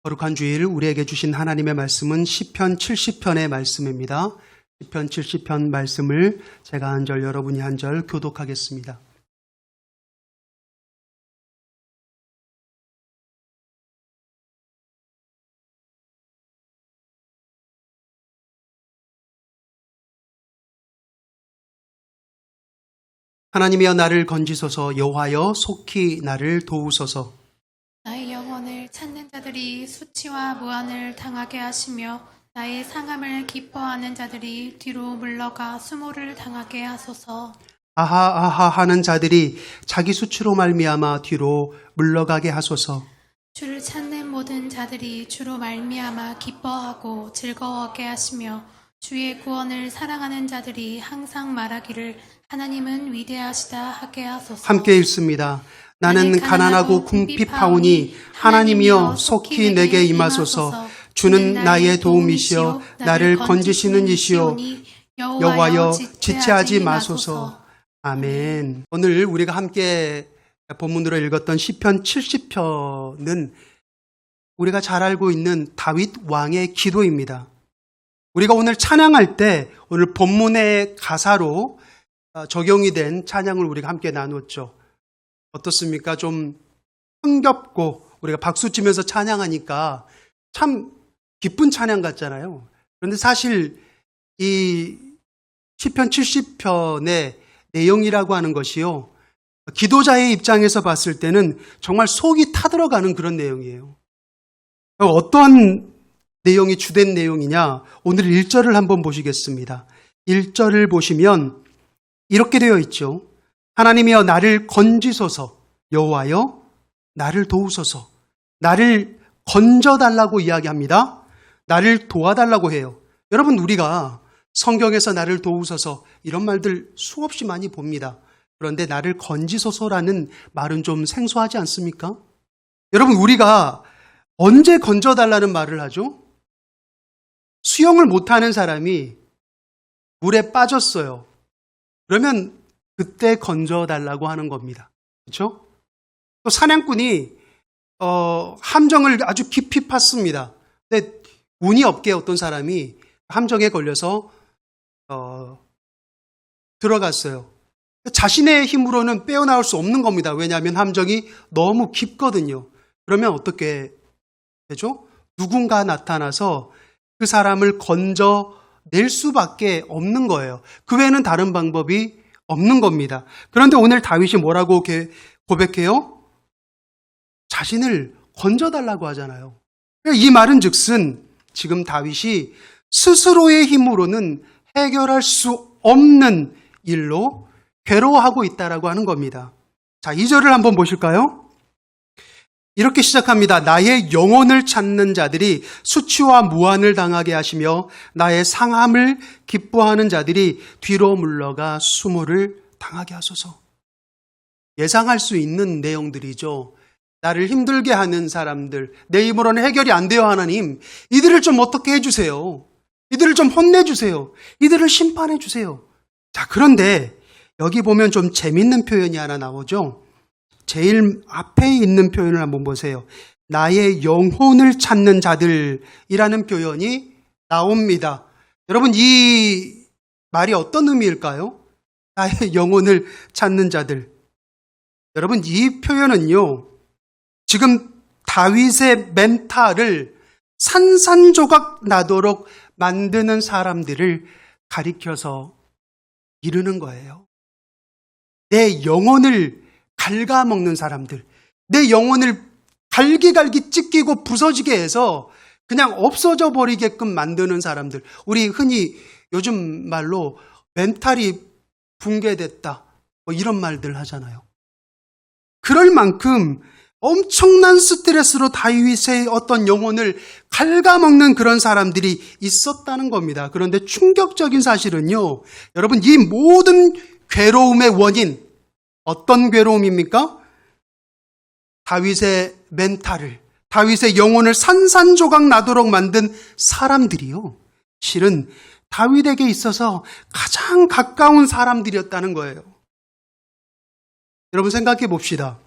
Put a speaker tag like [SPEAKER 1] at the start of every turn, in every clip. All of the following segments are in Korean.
[SPEAKER 1] 거룩한 주일 우리에게 주신 하나님의 말씀은 시편 70편의 말씀입니다. 시편 70편 말씀을 제가 한 절 여러분이 한 절 교독하겠습니다. 하나님이여 나를 건지소서. 여호와여 속히 나를 도우소서.
[SPEAKER 2] 나의 영혼을 찾는 자들이 수치와 무한을 당하게 하시며 나의 상함을 기뻐하는 자들이 뒤로 물러가 수모를 당하게 하소서.
[SPEAKER 1] 아하 아하 하는 자들이 자기 수치로 말미암아 뒤로 물러가게 하소서.
[SPEAKER 2] 주를 찾는 모든 자들이 주로 말미암아 기뻐하고 즐거워하게 하시며 주의 구원을 사랑하는 자들이 항상 말하기를 하나님은 위대하시다 하게 하소서.
[SPEAKER 1] 함께 읽습니다. 나는 가난하고 궁핍하오니 하나님이여 속히 내게 임하소서. 주는 나의 도움이시여 나를 건지시는 이시여 여호와여 지체하지 마소서. 아멘. 오늘 우리가 함께 본문으로 읽었던 시편 70편은 우리가 잘 알고 있는 다윗 왕의 기도입니다. 우리가 오늘 찬양할 때 오늘 본문의 가사로 적용이 된 찬양을 우리가 함께 나눴죠. 어떻습니까? 좀 흥겹고 우리가 박수 치면서 찬양하니까 참 기쁜 찬양 같잖아요. 그런데 사실 이 시편 70편의 내용이라고 하는 것이요, 기도자의 입장에서 봤을 때는 정말 속이 타들어가는 그런 내용이에요. 어떤 내용이 주된 내용이냐? 오늘 1절을 한번 보시겠습니다. 1절을 보시면 이렇게 되어 있죠. 하나님이여 나를 건지소서. 여호와여 나를 도우소서. 나를 건져달라고 이야기합니다. 나를 도와달라고 해요. 여러분, 우리가 성경에서 나를 도우소서 이런 말들 수없이 많이 봅니다. 그런데 나를 건지소서라는 말은 좀 생소하지 않습니까? 여러분, 우리가 언제 건져달라는 말을 하죠? 수영을 못하는 사람이 물에 빠졌어요. 그러면 그때 건져달라고 하는 겁니다. 그렇죠? 또 사냥꾼이 함정을 아주 깊이 팠습니다. 근데 운이 없게 어떤 사람이 함정에 걸려서 들어갔어요. 자신의 힘으로는 빼어나올 수 없는 겁니다. 왜냐하면 함정이 너무 깊거든요. 그러면 어떻게 되죠? 누군가 나타나서 그 사람을 건져낼 수밖에 없는 거예요. 그 외에는 다른 방법이 없는 겁니다. 그런데 오늘 다윗이 뭐라고 고백해요? 자신을 건져달라고 하잖아요. 이 말은 즉슨 지금 다윗이 스스로의 힘으로는 해결할 수 없는 일로 괴로워하고 있다라고 하는 겁니다. 자, 2절을 한번 보실까요? 이렇게 시작합니다. 나의 영혼을 찾는 자들이 수치와 무한을 당하게 하시며 나의 상함을 기뻐하는 자들이 뒤로 물러가 수모를 당하게 하소서. 예상할 수 있는 내용들이죠. 나를 힘들게 하는 사람들, 내 힘으로는 해결이 안 돼요, 하나님. 이들을 좀 어떻게 해주세요. 이들을 좀 혼내주세요. 이들을 심판해주세요. 자, 그런데 여기 보면 좀 재밌는 표현이 하나 나오죠. 제일 앞에 있는 표현을 한번 보세요. 나의 영혼을 찾는 자들이라는 표현이 나옵니다. 여러분, 이 말이 어떤 의미일까요? 나의 영혼을 찾는 자들. 여러분, 이 표현은요, 지금 다윗의 멘탈을 산산조각 나도록 만드는 사람들을 가리켜서 이르는 거예요. 내 영혼을 갉아먹는 사람들, 내 영혼을 갈기갈기 찢기고 부서지게 해서 그냥 없어져 버리게끔 만드는 사람들. 우리 흔히 요즘 말로 멘탈이 붕괴됐다, 뭐 이런 말들 하잖아요. 그럴 만큼 엄청난 스트레스로 다윗의 어떤 영혼을 갉아먹는 그런 사람들이 있었다는 겁니다. 그런데 충격적인 사실은요, 여러분, 이 모든 괴로움의 원인, 어떤 괴로움입니까? 다윗의 멘탈을, 다윗의 영혼을 산산조각 나도록 만든 사람들이요, 실은 다윗에게 있어서 가장 가까운 사람들이었다는 거예요. 여러분, 생각해 봅시다.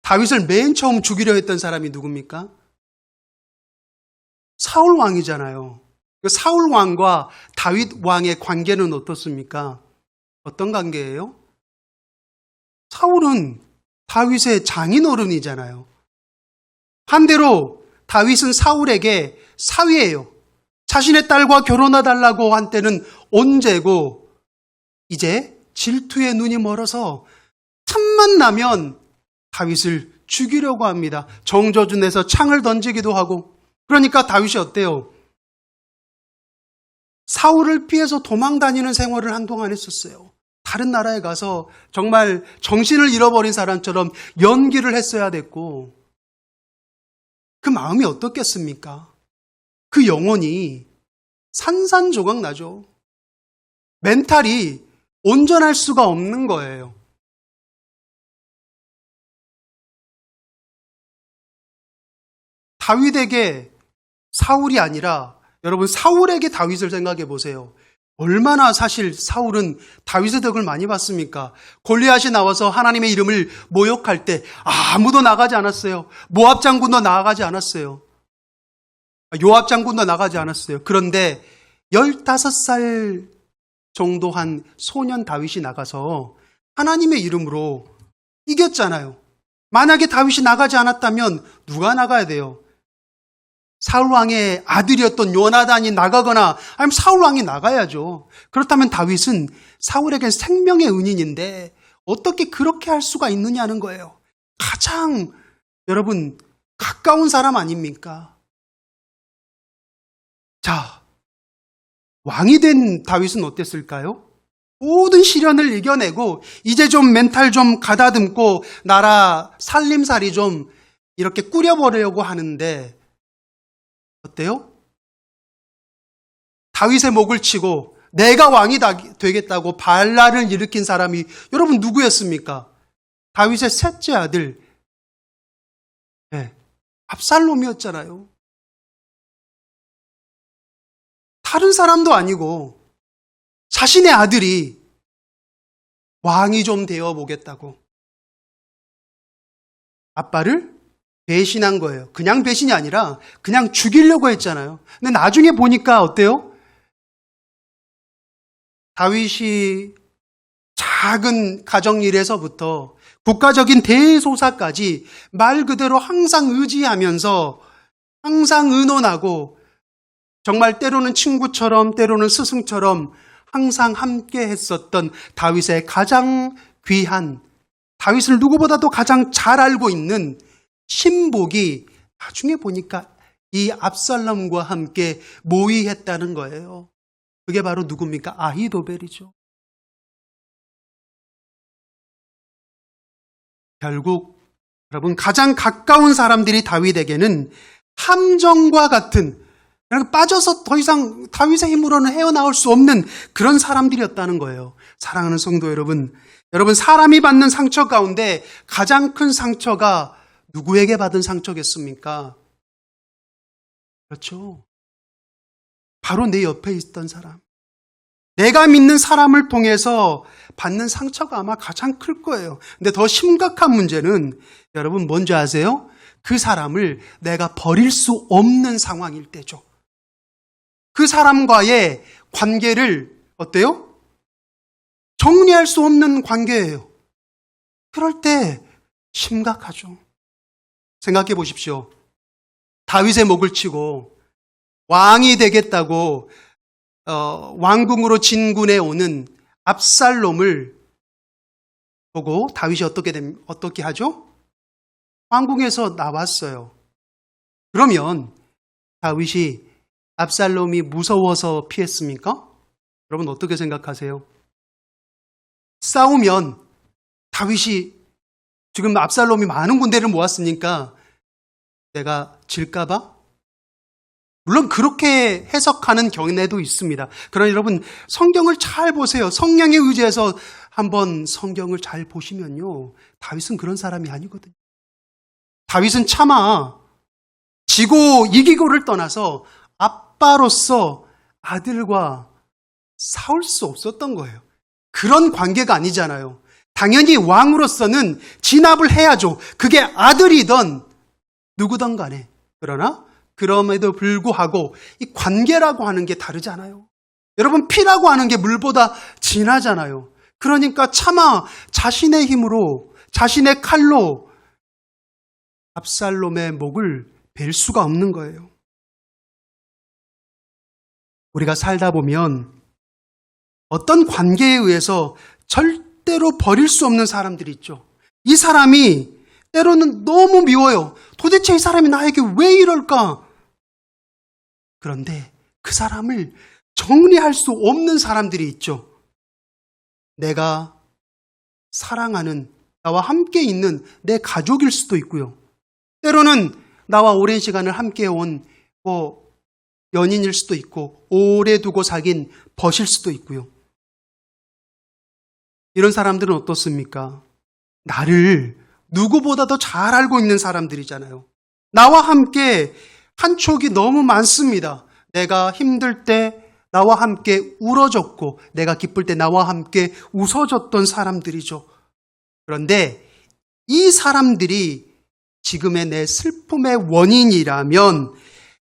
[SPEAKER 1] 다윗을 맨 처음 죽이려 했던 사람이 누굽니까? 사울 왕이잖아요. 그 사울 왕과 다윗 왕의 관계는 어떻습니까? 어떤 관계예요? 사울은 다윗의 장인어른이잖아요. 반대로 다윗은 사울에게 사위예요. 자신의 딸과 결혼해달라고 한 때는 언제고 이제 질투의 눈이 멀어서 틈만 나면 다윗을 죽이려고 합니다. 정저준에서 창을 던지기도 하고. 그러니까 다윗이 어때요? 사울을 피해서 도망 다니는 생활을 한동안 했었어요. 다른 나라에 가서 정말 정신을 잃어버린 사람처럼 연기를 했어야 됐고, 그 마음이 어떻겠습니까? 그 영혼이 산산조각 나죠. 멘탈이 온전할 수가 없는 거예요. 다윗에게 사울이 아니라 여러분 사울에게 다윗을 생각해 보세요. 얼마나 사실 사울은 다윗의 덕을 많이 봤습니까? 골리앗이 나와서 하나님의 이름을 모욕할 때 아무도 나가지 않았어요. 모압 장군도 나가지 않았어요. 요압 장군도 나가지 않았어요. 그런데 15살 정도 한 소년 다윗이 나가서 하나님의 이름으로 이겼잖아요. 만약에 다윗이 나가지 않았다면 누가 나가야 돼요? 사울 왕의 아들이었던 요나단이 나가거나 아니면 사울 왕이 나가야죠. 그렇다면 다윗은 사울에게 생명의 은인인데 어떻게 그렇게 할 수가 있느냐는 거예요. 가장 여러분 가까운 사람 아닙니까? 자, 왕이 된 다윗은 어땠을까요? 모든 시련을 이겨내고 이제 좀 멘탈 좀 가다듬고 나라 살림살이 좀 이렇게 꾸려보려고 하는데 어때요? 다윗의 목을 치고 내가 왕이 되겠다고 발랄을 일으킨 사람이 여러분 누구였습니까? 다윗의 셋째 아들 압살롬이었잖아요. 다른 사람도 아니고 자신의 아들이 왕이 좀 되어보겠다고 아빠를 배신한 거예요. 그냥 배신이 아니라 그냥 죽이려고 했잖아요. 근데 나중에 보니까 어때요? 다윗이 작은 가정일에서부터 국가적인 대소사까지 말 그대로 항상 의지하면서 항상 의논하고 정말 때로는 친구처럼 때로는 스승처럼 항상 함께 했었던 다윗의 가장 귀한, 다윗을 누구보다도 가장 잘 알고 있는 신복이 나중에 보니까 이 압살롬과 함께 모의했다는 거예요. 그게 바로 누굽니까? 아히도벨이죠. 결국 여러분 가장 가까운 사람들이 다윗에게는 함정과 같은 빠져서 더 이상 다윗의 힘으로는 헤어나올 수 없는 그런 사람들이었다는 거예요. 사랑하는 성도 여러분, 여러분 사람이 받는 상처 가운데 가장 큰 상처가 누구에게 받은 상처겠습니까? 그렇죠. 바로 내 옆에 있던 사람. 내가 믿는 사람을 통해서 받는 상처가 아마 가장 클 거예요. 근데 더 심각한 문제는 여러분 뭔지 아세요? 그 사람을 내가 버릴 수 없는 상황일 때죠. 그 사람과의 관계를 어때요? 정리할 수 없는 관계예요. 그럴 때 심각하죠. 생각해 보십시오. 다윗의 목을 치고 왕이 되겠다고 왕궁으로 진군해 오는 압살롬을 보고 다윗이 어떻게 하죠? 왕궁에서 나왔어요. 그러면 다윗이 압살롬이 무서워서 피했습니까? 여러분 어떻게 생각하세요? 싸우면 다윗이 지금 압살롬이 많은 군대를 모았으니까 내가 질까봐? 물론 그렇게 해석하는 경우도 있습니다. 그러나 여러분 성경을 잘 보세요. 성령에 의지해서 한번 성경을 잘 보시면요. 다윗은 그런 사람이 아니거든요. 다윗은 차마 지고 이기고를 떠나서 아빠로서 아들과 싸울 수 없었던 거예요. 그런 관계가 아니잖아요. 당연히 왕으로서는 진압을 해야죠. 그게 아들이든 누구든 간에. 그러나 그럼에도 불구하고 이 관계라고 하는 게 다르잖아요. 여러분, 피라고 하는 게 물보다 진하잖아요. 그러니까 차마 자신의 힘으로, 자신의 칼로 압살롬의 목을 벨 수가 없는 거예요. 우리가 살다 보면 어떤 관계에 의해서 절대로 버릴 수 없는 사람들이 있죠. 이 사람이 때로는 너무 미워요. 도대체 이 사람이 나에게 왜 이럴까? 그런데 그 사람을 정리할 수 없는 사람들이 있죠. 내가 사랑하는, 나와 함께 있는 내 가족일 수도 있고요. 때로는 나와 오랜 시간을 함께 온 연인일 수도 있고, 오래 두고 사귄 벗일 수도 있고요. 이런 사람들은 어떻습니까? 나를 누구보다 더 잘 알고 있는 사람들이잖아요. 나와 함께 한 촉이 너무 많습니다. 내가 힘들 때 나와 함께 울어줬고, 내가 기쁠 때 나와 함께 웃어줬던 사람들이죠. 그런데 이 사람들이 지금의 내 슬픔의 원인이라면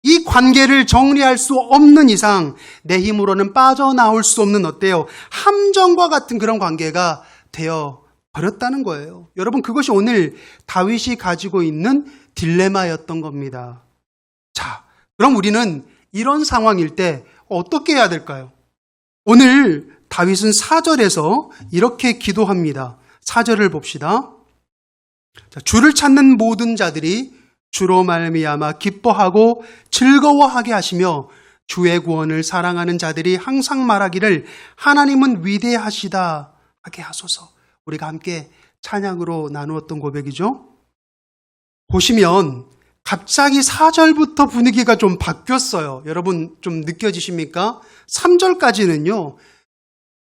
[SPEAKER 1] 이 관계를 정리할 수 없는 이상 내 힘으로는 빠져나올 수 없는 어때요? 함정과 같은 그런 관계가 되어 버렸다는 거예요. 여러분, 그것이 오늘 다윗이 가지고 있는 딜레마였던 겁니다. 자, 그럼 우리는 이런 상황일 때 어떻게 해야 될까요? 오늘 다윗은 4절에서 이렇게 기도합니다. 4절을 봅시다. 자, 주를 찾는 모든 자들이 주로 말미암아 기뻐하고 즐거워하게 하시며 주의 구원을 사랑하는 자들이 항상 말하기를 하나님은 위대하시다 하게 하소서. 우리가 함께 찬양으로 나누었던 고백이죠. 보시면 갑자기 4절부터 분위기가 좀 바뀌었어요. 여러분 좀 느껴지십니까? 3절까지는요.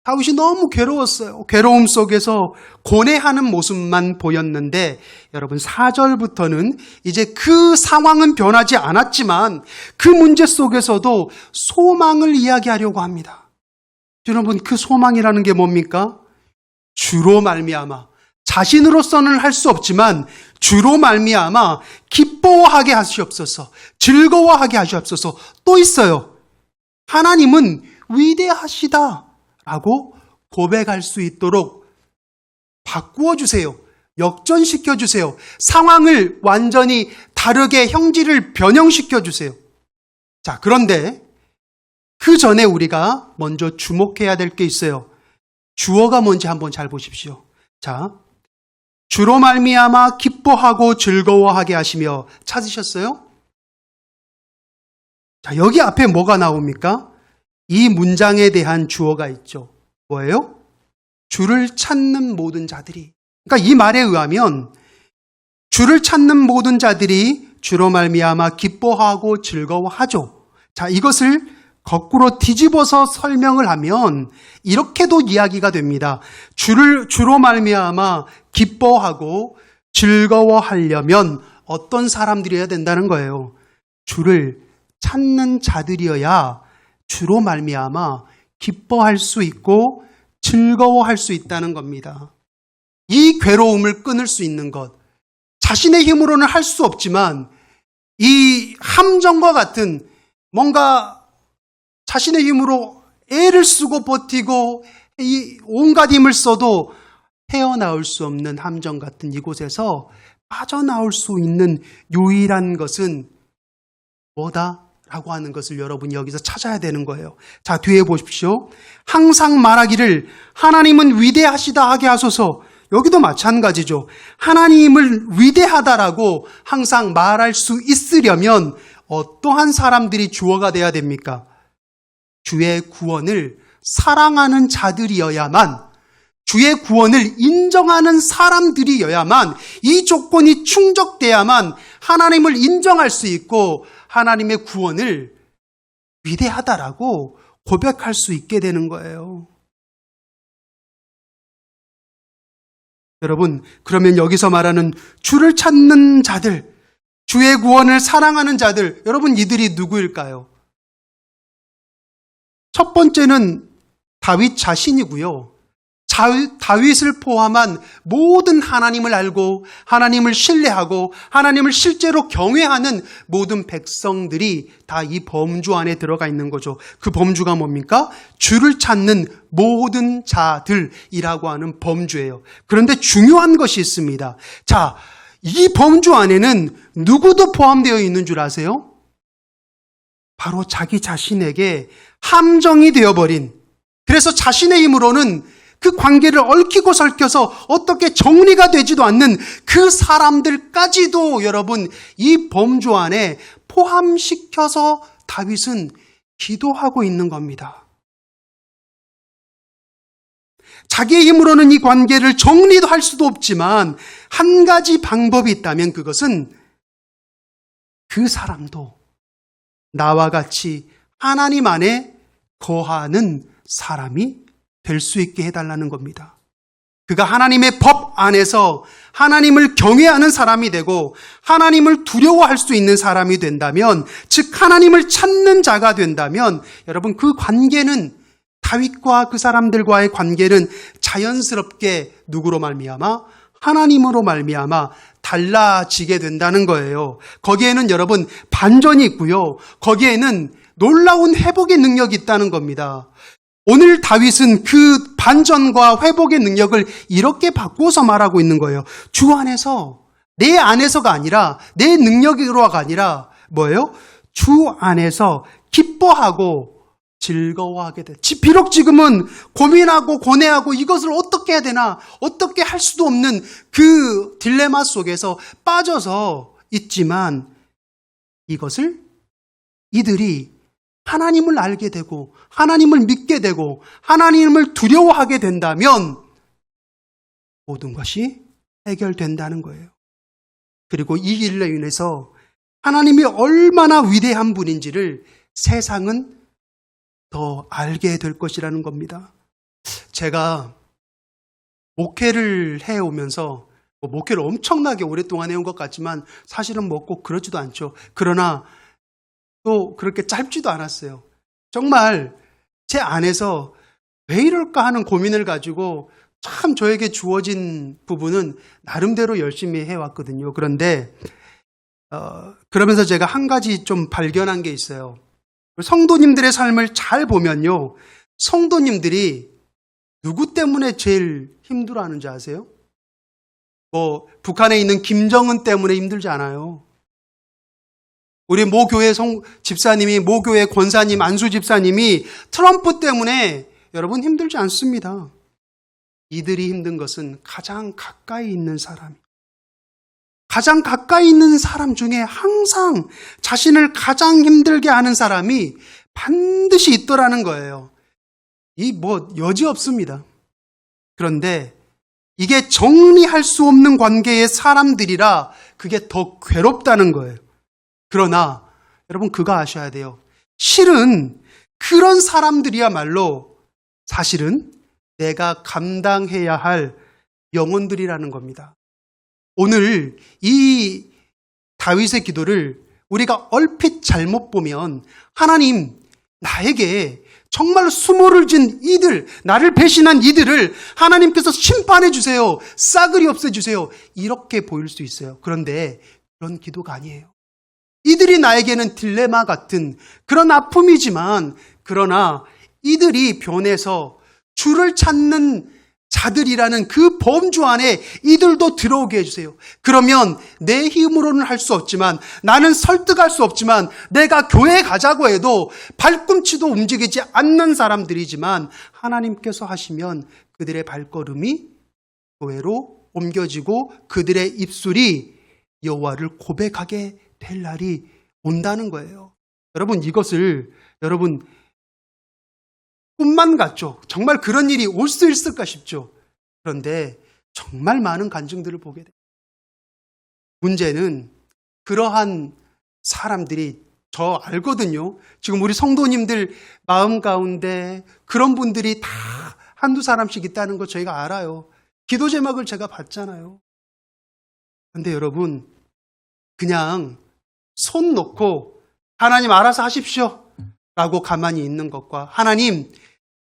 [SPEAKER 1] 다윗이 너무 괴로웠어요. 괴로움 속에서 고뇌하는 모습만 보였는데 여러분 4절부터는 이제 그 상황은 변하지 않았지만 그 문제 속에서도 소망을 이야기하려고 합니다. 여러분, 그 소망이라는 게 뭡니까? 주로 말미암아, 자신으로서는 할 수 없지만 주로 말미암아 기뻐하게 하시옵소서, 즐거워하게 하시옵소서. 또 있어요. 하나님은 위대하시다 라고 고백할 수 있도록 바꾸어 주세요. 역전시켜 주세요. 상황을 완전히 다르게 형질을 변형시켜 주세요. 자, 그런데 그 전에 우리가 먼저 주목해야 될 게 있어요. 주어가 뭔지 한번 잘 보십시오. 자, 주로 말미암아 기뻐하고 즐거워하게 하시며, 찾으셨어요? 자, 여기 앞에 뭐가 나옵니까? 이 문장에 대한 주어가 있죠. 뭐예요? 주를 찾는 모든 자들이. 그러니까 이 말에 의하면 주를 찾는 모든 자들이 주로 말미암아 기뻐하고 즐거워하죠. 자, 이것을 거꾸로 뒤집어서 설명을 하면 이렇게도 이야기가 됩니다. 주로 말미암아 기뻐하고 즐거워하려면 어떤 사람들이어야 된다는 거예요? 주를 찾는 자들이어야 주로 말미암아 기뻐할 수 있고 즐거워할 수 있다는 겁니다. 이 괴로움을 끊을 수 있는 것, 자신의 힘으로는 할 수 없지만 이 함정과 같은 뭔가 자신의 힘으로 애를 쓰고 버티고 이 온갖 힘을 써도 헤어나올 수 없는 함정 같은 이곳에서 빠져나올 수 있는 유일한 것은 뭐다? 라고 하는 것을 여러분이 여기서 찾아야 되는 거예요. 자, 뒤에 보십시오. 항상 말하기를 하나님은 위대하시다 하게 하소서. 여기도 마찬가지죠. 하나님을 위대하다라고 항상 말할 수 있으려면 어떠한 사람들이 주어가 돼야 됩니까? 주의 구원을 사랑하는 자들이어야만, 주의 구원을 인정하는 사람들이어야만, 이 조건이 충족돼야만 하나님을 인정할 수 있고 하나님의 구원을 위대하다라고 고백할 수 있게 되는 거예요. 여러분, 그러면 여기서 말하는 주를 찾는 자들, 주의 구원을 사랑하는 자들, 여러분 이들이 누구일까요? 첫 번째는 다윗 자신이고요. 다윗을 포함한 모든 하나님을 알고 하나님을 신뢰하고 하나님을 실제로 경외하는 모든 백성들이 다 이 범주 안에 들어가 있는 거죠. 그 범주가 뭡니까? 주를 찾는 모든 자들이라고 하는 범주예요. 그런데 중요한 것이 있습니다. 자, 이 범주 안에는 누구도 포함되어 있는 줄 아세요? 바로 자기 자신에게 함정이 되어버린, 그래서 자신의 힘으로는 그 관계를 얽히고 설켜서 어떻게 정리가 되지도 않는 그 사람들까지도 여러분 이 범주 안에 포함시켜서 다윗은 기도하고 있는 겁니다. 자기의 힘으로는 이 관계를 정리도 할 수도 없지만 한 가지 방법이 있다면 그것은 그 사람도 나와 같이 하나님 안에 거하는 사람이 될 수 있게 해달라는 겁니다. 그가 하나님의 법 안에서 하나님을 경외하는 사람이 되고 하나님을 두려워할 수 있는 사람이 된다면, 즉 하나님을 찾는 자가 된다면 여러분 그 관계는, 다윗과 그 사람들과의 관계는 자연스럽게 누구로 말미암아? 하나님으로 말미암아 달라지게 된다는 거예요. 거기에는 여러분 반전이 있고요. 거기에는 놀라운 회복의 능력이 있다는 겁니다. 오늘 다윗은 그 반전과 회복의 능력을 이렇게 바꾸어서 말하고 있는 거예요. 주 안에서, 내 안에서가 아니라, 내 능력으로가 아니라 뭐예요? 주 안에서 기뻐하고 즐거워하게 돼. 비록 지금은 고민하고 고뇌하고 이것을 어떻게 해야 되나, 어떻게 할 수도 없는 그 딜레마 속에서 빠져서 있지만 이것을 이들이 하나님을 알게 되고 하나님을 믿게 되고 하나님을 두려워하게 된다면 모든 것이 해결된다는 거예요. 그리고 이 일로 인해서 하나님이 얼마나 위대한 분인지를 세상은 더 알게 될 것이라는 겁니다. 제가 목회를 해오면서 목회를 엄청나게 오랫동안 해온 것 같지만 사실은 뭐 꼭 그렇지도 않죠. 그러나 또 그렇게 짧지도 않았어요. 정말 제 안에서 왜 이럴까 하는 고민을 가지고 참 저에게 주어진 부분은 나름대로 열심히 해왔거든요. 그런데 그러면서 제가 한 가지 좀 발견한 게 있어요. 성도님들의 삶을 잘 보면요, 성도님들이 누구 때문에 제일 힘들어하는지 아세요? 뭐 북한에 있는 김정은 때문에 힘들지 않아요. 우리 모교회 집사님이, 모교회 권사님, 안수 집사님이 트럼프 때문에 여러분 힘들지 않습니다. 이들이 힘든 것은 가장 가까이 있는 사람, 가장 가까이 있는 사람 중에 항상 자신을 가장 힘들게 하는 사람이 반드시 있더라는 거예요. 이 뭐 여지 없습니다. 그런데 이게 정리할 수 없는 관계의 사람들이라 그게 더 괴롭다는 거예요. 그러나 여러분 그거 아셔야 돼요. 실은 그런 사람들이야말로 사실은 내가 감당해야 할 영혼들이라는 겁니다. 오늘 이 다윗의 기도를 우리가 얼핏 잘못 보면 하나님, 나에게 정말 수모를 진 이들, 나를 배신한 이들을 하나님께서 심판해 주세요, 싸그리 없애주세요, 이렇게 보일 수 있어요. 그런데 그런 기도가 아니에요. 이들이 나에게는 딜레마 같은 그런 아픔이지만, 그러나 이들이 변해서 주를 찾는 자들이라는 그 범주 안에 이들도 들어오게 해주세요. 그러면 내 힘으로는 할 수 없지만, 나는 설득할 수 없지만, 내가 교회 가자고 해도 발꿈치도 움직이지 않는 사람들이지만 하나님께서 하시면 그들의 발걸음이 교회로 옮겨지고 그들의 입술이 여호와를 고백하게 될 날이 온다는 거예요. 여러분 이것을 여러분 꿈만 같죠? 정말 그런 일이 올 수 있을까 싶죠? 그런데 정말 많은 간증들을 보게 돼요. 문제는 그러한 사람들이, 저 알거든요. 지금 우리 성도님들 마음 가운데 그런 분들이 다 한두 사람씩 있다는 거 저희가 알아요. 기도 제목을 제가 봤잖아요. 그런데 여러분 그냥 손 놓고 하나님 알아서 하십시오 라고 가만히 있는 것과, 하나님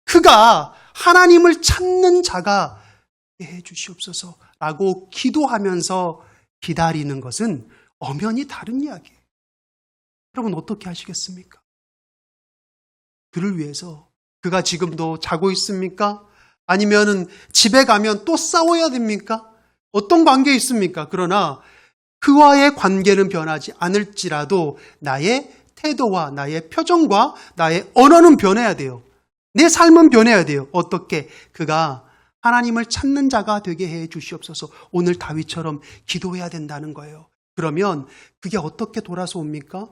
[SPEAKER 1] 그가 하나님을 찾는 자가 되게 해 주시옵소서라고 기도하면서 기다리는 것은 엄연히 다른 이야기예요. 여러분 어떻게 하시겠습니까? 그를 위해서 그가 지금도 자고 있습니까? 아니면은 집에 가면 또 싸워야 됩니까? 어떤 관계에 있습니까? 그러나 그와의 관계는 변하지 않을지라도 나의 태도와 나의 표정과 나의 언어는 변해야 돼요. 내 삶은 변해야 돼요. 어떻게? 그가 하나님을 찾는 자가 되게 해 주시옵소서. 오늘 다윗처럼 기도해야 된다는 거예요. 그러면 그게 어떻게 돌아서 옵니까?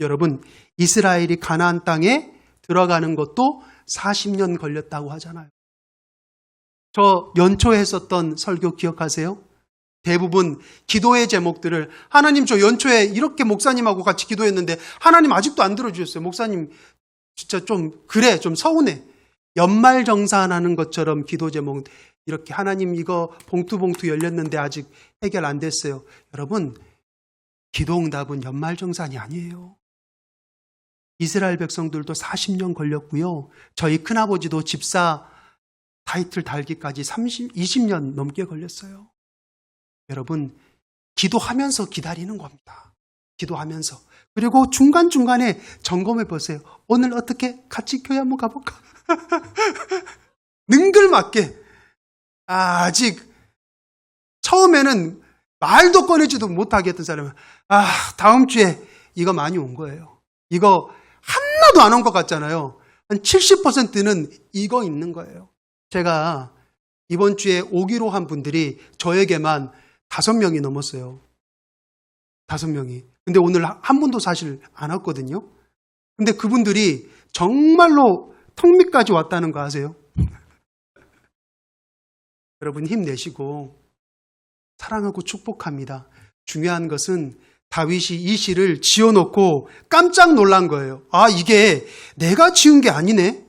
[SPEAKER 1] 여러분, 이스라엘이 가나안 땅에 들어가는 것도 40년 걸렸다고 하잖아요. 저 연초에 했었던 설교 기억하세요? 대부분 기도의 제목들을 하나님 저 연초에 이렇게 목사님하고 같이 기도했는데 하나님 아직도 안 들어주셨어요. 목사님 진짜 좀 그래 좀 서운해. 연말정산하는 것처럼 기도 제목 이렇게 하나님 이거 봉투 열렸는데 아직 해결 안 됐어요. 여러분 기도응답은 연말정산이 아니에요. 이스라엘 백성들도 40년 걸렸고요. 저희 큰아버지도 집사 타이틀 달기까지 20년 넘게 걸렸어요. 여러분 기도하면서 기다리는 겁니다. 기도하면서. 그리고 중간중간에 점검해 보세요. 오늘 어떻게 같이 교회 한번 가볼까? 능글맞게 아직 처음에는 말도 꺼내지도 못하게 했던 사람은 다음 주에 이거 많이 온 거예요. 이거 하나도 안 온 것 같잖아요. 한 70%는 이거 있는 거예요. 제가 이번 주에 오기로 한 분들이 저에게만 5명이 넘었어요. 5명이. 근데 오늘 한 분도 사실 안 왔거든요. 근데 그분들이 정말로 턱 밑까지 왔다는 거 아세요? 여러분 힘내시고 사랑하고 축복합니다. 중요한 것은 다윗이 이 시를 지어놓고 깜짝 놀란 거예요. 이게 내가 지은 게 아니네.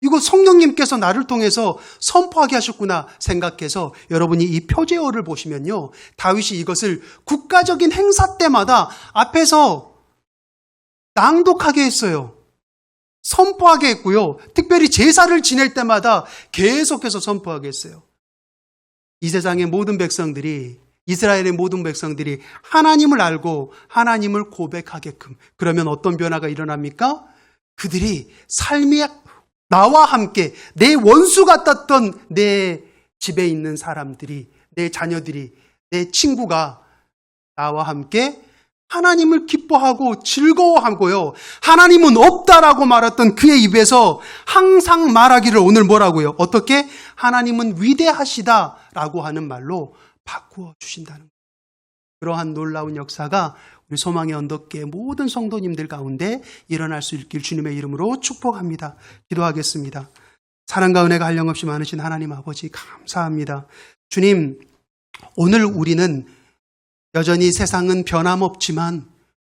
[SPEAKER 1] 이거 성령님께서 나를 통해서 선포하게 하셨구나 생각해서 여러분이 이 표제어를 보시면요. 다윗이 이것을 국가적인 행사 때마다 앞에서 낭독하게 했어요. 선포하게 했고요. 특별히 제사를 지낼 때마다 계속해서 선포하게 했어요. 이 세상의 모든 백성들이 이스라엘의 모든 백성들이 하나님을 알고 하나님을 고백하게끔 그러면 어떤 변화가 일어납니까? 그들이 삶이 나와 함께 내 원수 같았던 내 집에 있는 사람들이 내 자녀들이 내 친구가 나와 함께 하나님을 기뻐하고 즐거워하고요. 하나님은 없다라고 말했던 그의 입에서 항상 말하기를 오늘 뭐라고요? 어떻게? 하나님은 위대하시다라고 하는 말로 바꾸어 주신다는 거예요. 그러한 놀라운 역사가 우리 소망의 언덕계 모든 성도님들 가운데 일어날 수 있길 주님의 이름으로 축복합니다. 기도하겠습니다. 사랑과 은혜가 한량없이 많으신 하나님 아버지 감사합니다. 주님, 오늘 우리는 여전히 세상은 변함없지만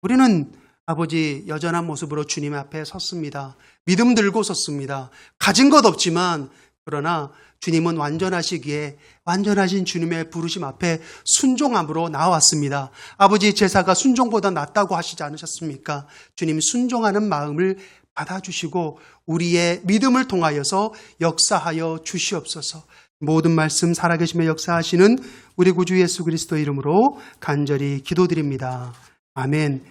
[SPEAKER 1] 우리는 아버지 여전한 모습으로 주님 앞에 섰습니다. 믿음 들고 섰습니다. 가진 것 없지만 그러나 주님은 완전하시기에 완전하신 주님의 부르심 앞에 순종함으로 나왔습니다. 아버지 제사가 순종보다 낫다고 하시지 않으셨습니까? 주님 순종하는 마음을 받아주시고 우리의 믿음을 통하여서 역사하여 주시옵소서. 모든 말씀 살아계심의 역사하시는 우리 구주 예수 그리스도 이름으로 간절히 기도드립니다. 아멘.